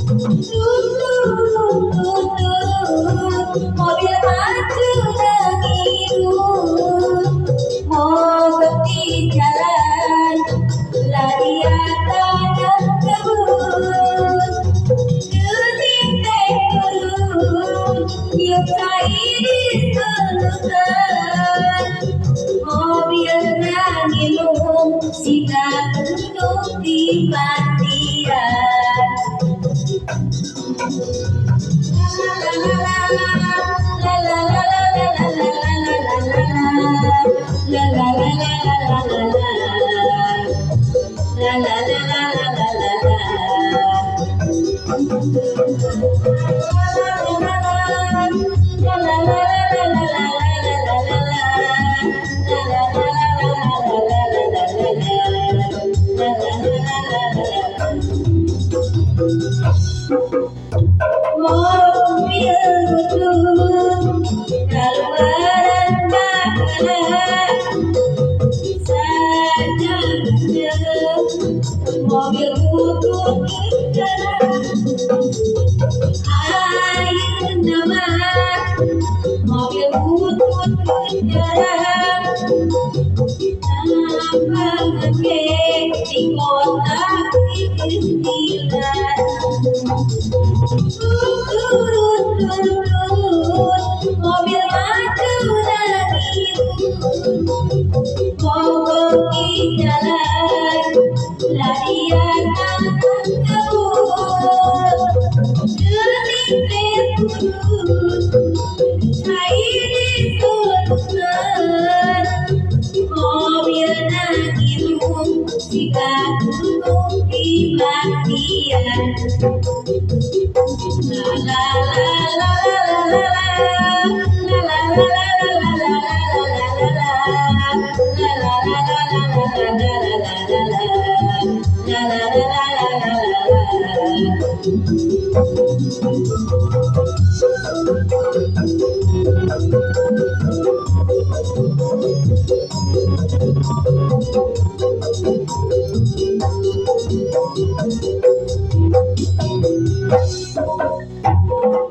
mobil maju nangirut mau tepi jalan larian tanah kebun geting teh turun yuk cair selutan mobil nangilung sida duduk di bandiran mobil butut keluaran bakalan saja mobil butut kejaran air nama mobil butut kejaran apa di kota istilah mobil maju nangirut mogok di jalan larian tanah kebun geting teh turun cair di solusan mobil nangirung jika duduk di bandian la la la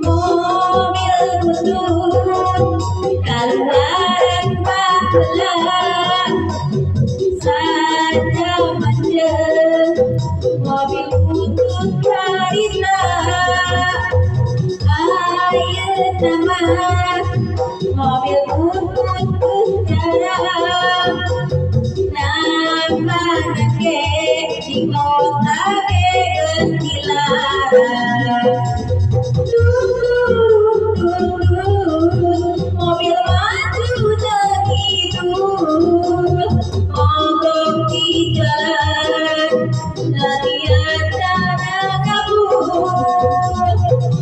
mobil butut keluaran bakalan saja manja mobil butut karina air nama mobil butut kejaran nama nake di kota gentilan mobil maju nangirut mogok di jalan larian tanah kebun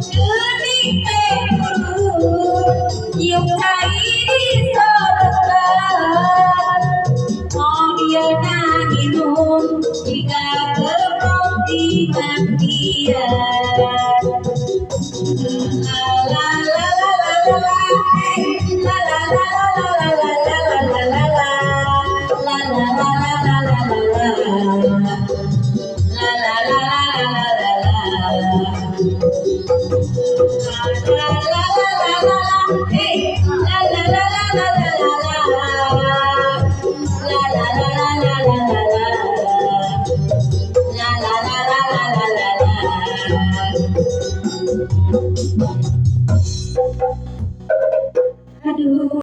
geting teh turun yuk cair sorotan mobil nangilung jika gerbong di bandian la la